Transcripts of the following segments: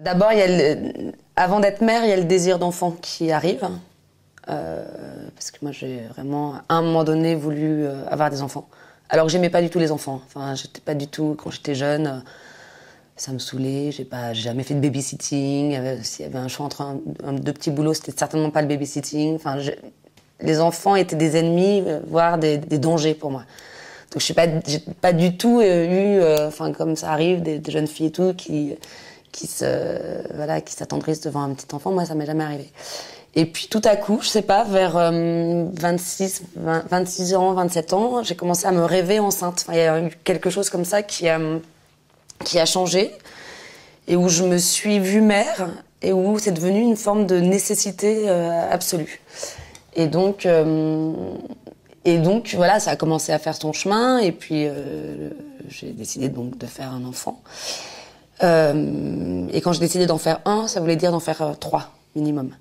D'abord, avant d'être mère, il y a le désir d'enfant qui arrive. Parce que moi, j'ai vraiment, à un moment donné, voulu avoir des enfants. Alors que j'aimais pas du tout les enfants. Enfin, j'étais pas du tout, quand j'étais jeune, ça me saoulait. J'ai jamais fait de babysitting. S'il y avait un choix entre deux petits boulots, c'était certainement pas le babysitting. Enfin, les enfants étaient des ennemis, voire des dangers pour moi. Donc, j'ai pas du tout enfin, comme ça arrive, des jeunes filles et tout, qui s'attendrissent devant un petit enfant. Moi, ça m'est jamais arrivé. Et puis, tout à coup, je sais pas, vers 26 ans, 27 ans, j'ai commencé à me rêver enceinte. Enfin, il y a eu quelque chose comme ça qui a changé, et où je me suis vue mère, et où c'est devenu une forme de nécessité absolue. Et donc, voilà, ça a commencé à faire son chemin, et puis j'ai décidé donc de faire un enfant. Et quand j'ai décidé d'en faire un, ça voulait dire d'en faire 3 minimum.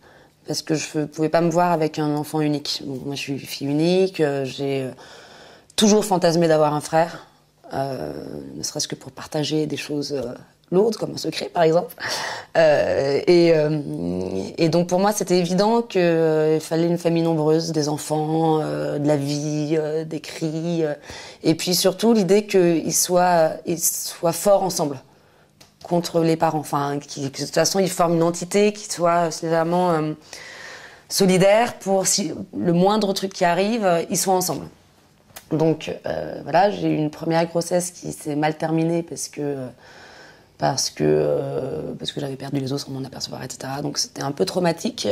Parce que je pouvais pas me voir avec un enfant unique. Bon, moi, je suis fille unique, j'ai toujours fantasmé d'avoir un frère, ne serait-ce que pour partager des choses lourdes, comme un secret, par exemple. Et donc, pour moi, c'était évident qu'il fallait une famille nombreuse, des enfants, de la vie, des cris, et puis surtout l'idée qu'ils soient forts ensemble contre les parents, enfin, que de toute façon ils forment une entité qui soit suffisamment solidaire pour, si le moindre truc qui arrive, ils soient ensemble. Donc voilà, j'ai eu une première grossesse qui s'est mal terminée parce que j'avais perdu les os sans m'en apercevoir, etc. Donc c'était un peu traumatique.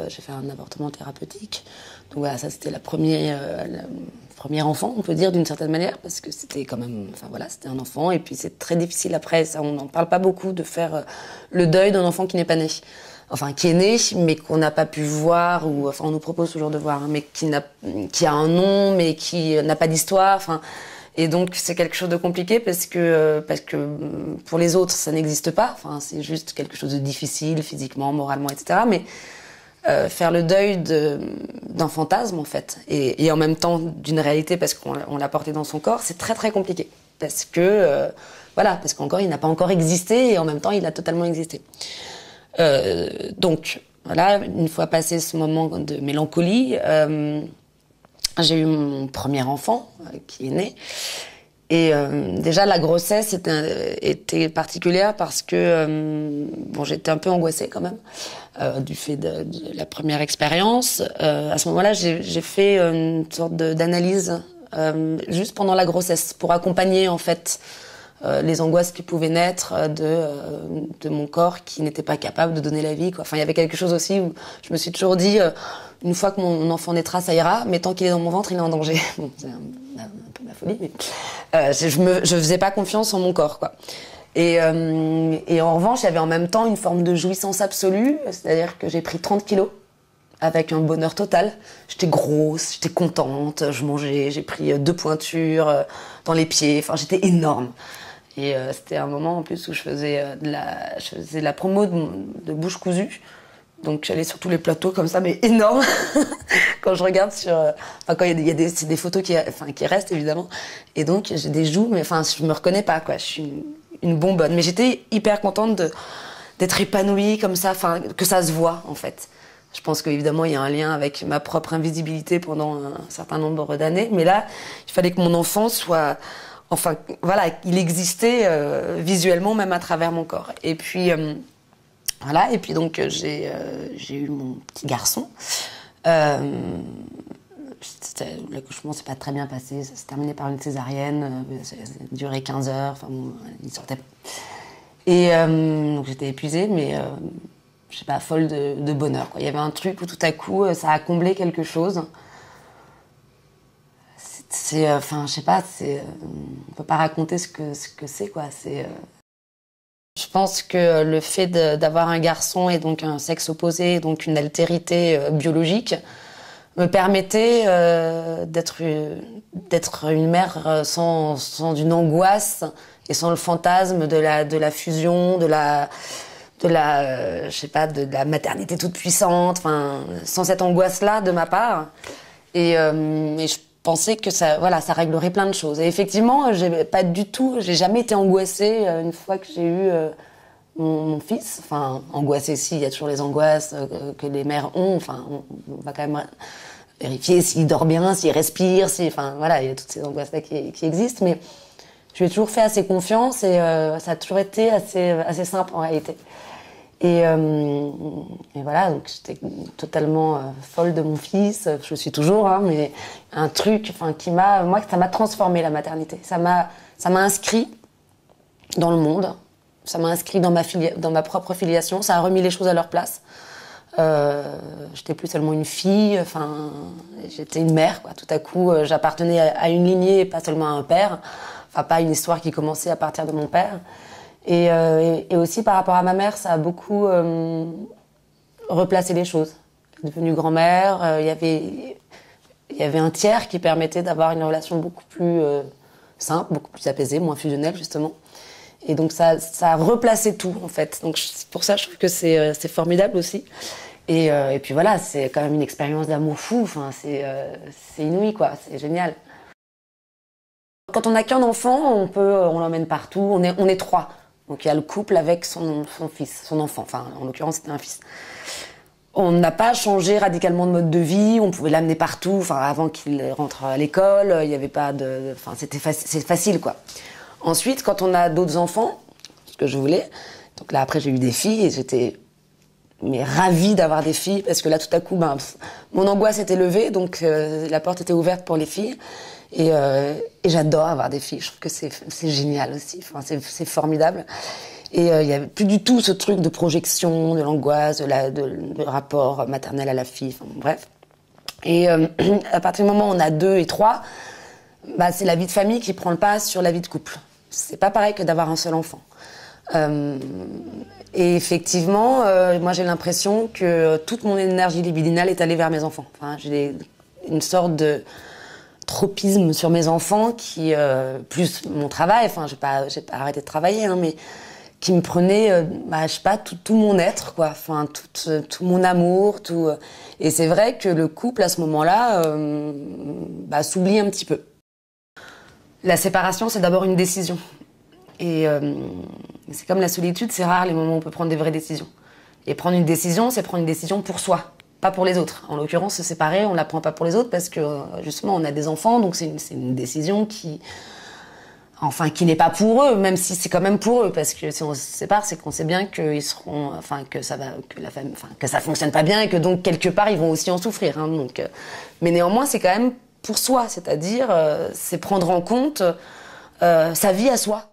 J'ai fait un avortement thérapeutique. Donc voilà, ça c'était le premier enfant, on peut dire, d'une certaine manière, parce que c'était quand même, enfin voilà, c'était un enfant. Et puis c'est très difficile après, ça, on n'en parle pas beaucoup, de faire le deuil d'un enfant qui n'est pas né. Enfin, qui est né, mais qu'on n'a pas pu voir, ou enfin on nous propose toujours de voir, hein, mais qui a un nom, mais qui n'a pas d'histoire. Enfin. Et donc c'est quelque chose de compliqué parce que pour les autres ça n'existe pas. Enfin c'est juste quelque chose de difficile physiquement, moralement, etc. Mais faire le deuil d'un fantasme en fait, et en même temps d'une réalité parce qu'on l'a porté dans son corps, c'est très très compliqué parce que parce qu'encore il n'a pas encore existé et en même temps il a totalement existé. Donc voilà, une fois passé ce moment de mélancolie. J'ai eu mon premier enfant qui est né. Et déjà, la grossesse était particulière parce que j'étais un peu angoissée quand même du fait de la première expérience. À ce moment-là, j'ai fait une sorte d'analyse juste pendant la grossesse pour accompagner en fait les angoisses qui pouvaient naître de mon corps qui n'était pas capable de donner la vie, quoi. Enfin, il y avait quelque chose aussi où je me suis toujours dit une fois que mon enfant naîtra, ça ira, mais tant qu'il est dans mon ventre, il est en danger. Bon, c'est un peu ma folie, mais je faisais pas confiance en mon corps, quoi. Et en revanche, il y avait en même temps une forme de jouissance absolue, c'est-à-dire que j'ai pris 30 kilos avec un bonheur total. J'étais grosse, j'étais contente, je mangeais, j'ai pris 2 pointures dans les pieds, enfin j'étais énorme. Et c'était un moment en plus où je faisais de la promo de bouche cousue. Donc j'allais sur tous les plateaux comme ça, mais énorme. Quand je regarde quand il y a c'est des photos qui restent évidemment. Et donc j'ai des joues, mais enfin je me reconnais pas, quoi. Je suis une bonbonne. Mais j'étais hyper contente d'être épanouie comme ça, enfin que ça se voit en fait. Je pense qu'évidemment il y a un lien avec ma propre invisibilité pendant un certain nombre d'années. Mais là, il fallait que mon enfant soit, enfin voilà, il existait visuellement même à travers mon corps. Et puis voilà, et puis donc j'ai eu mon petit garçon. L'accouchement s'est pas très bien passé, ça s'est terminé par une césarienne, ça a duré 15 heures, enfin bon, il sortait. Et donc j'étais épuisée, mais je sais pas, folle de bonheur, quoi. Il y avait un truc où tout à coup ça a comblé quelque chose. Enfin je sais pas, on peut pas raconter ce que c'est, quoi. Je pense que le fait d'avoir un garçon et donc un sexe opposé, donc une altérité biologique, me permettait d'être une mère sans une angoisse et sans le fantasme de la fusion, de la je sais pas, de la maternité toute puissante, enfin sans cette angoisse-là de ma part. Et je pensais que ça réglerait plein de choses. Et effectivement, j'ai jamais été angoissée une fois que j'ai eu mon fils. Enfin, angoissée, si, il y a toujours les angoisses que les mères ont. Enfin, on va quand même vérifier s'il dort bien, s'il respire, enfin, voilà, il y a toutes ces angoisses-là qui existent. Mais je lui ai toujours fait assez confiance et ça a toujours été assez simple en réalité. Et voilà, donc j'étais totalement folle de mon fils. Je le suis toujours, hein, mais un truc, enfin, ça m'a transformé la maternité. Ça m'a inscrit dans le monde. Ça m'a inscrit dans ma propre filiation. Ça a remis les choses à leur place. J'étais plus seulement une fille. Enfin, j'étais une mère, quoi. Tout à coup, j'appartenais à une lignée et pas seulement à un père. Enfin, pas une histoire qui commençait à partir de mon père. Et aussi par rapport à ma mère, ça a beaucoup replacé les choses. Je suis devenue grand-mère. Il y avait un tiers qui permettait d'avoir une relation beaucoup plus simple, beaucoup plus apaisée, moins fusionnelle justement. Et donc ça a replacé tout en fait. Donc pour ça, je trouve que c'est formidable aussi. Et puis voilà, c'est quand même une expérience d'amour fou. Enfin, c'est inouï quoi. C'est génial. Quand on n'a qu'un enfant, on l'emmène partout. On est trois. Donc il y a le couple avec son fils, son enfant. Enfin, en l'occurrence, c'était un fils. On n'a pas changé radicalement de mode de vie. On pouvait l'amener partout. Enfin, avant qu'il rentre à l'école, il n'y avait pas de. Enfin, c'est facile, quoi. Ensuite, quand on a d'autres enfants, ce que je voulais. Donc là, après, j'ai eu des filles et j'étais ravie d'avoir des filles parce que là, tout à coup, mon angoisse était levée, donc la porte était ouverte pour les filles. Et j'adore avoir des filles. Je trouve que c'est génial aussi. Enfin, c'est formidable. Et il y avait plus du tout ce truc de projection, de l'angoisse, de rapport maternel à la fille. Enfin, bref. Et à partir du moment où on a 2 et 3, c'est la vie de famille qui prend le pas sur la vie de couple. C'est pas pareil que d'avoir un seul enfant. Et effectivement, moi j'ai l'impression que toute mon énergie libidinale est allée vers mes enfants. Enfin, j'ai une sorte de tropisme sur mes enfants qui, plus mon travail, enfin j'ai pas arrêté de travailler, hein, mais qui me prenait, je sais pas, tout mon être, quoi. Enfin, tout mon amour, tout. Et c'est vrai que le couple à ce moment-là, s'oublie un petit peu. La séparation, c'est d'abord une décision. Et c'est comme la solitude, c'est rare les moments où on peut prendre des vraies décisions. Et prendre une décision, c'est prendre une décision pour soi, pas pour les autres. En l'occurrence, se séparer, on ne la prend pas pour les autres parce que justement, on a des enfants, donc c'est une décision qui n'est pas pour eux, même si c'est quand même pour eux, parce que si on se sépare, c'est qu'on sait bien qu'ils seront, que ça fonctionne pas bien et que donc quelque part ils vont aussi en souffrir. Hein, donc, mais néanmoins, c'est quand même pour soi, c'est-à-dire c'est prendre en compte sa vie à soi.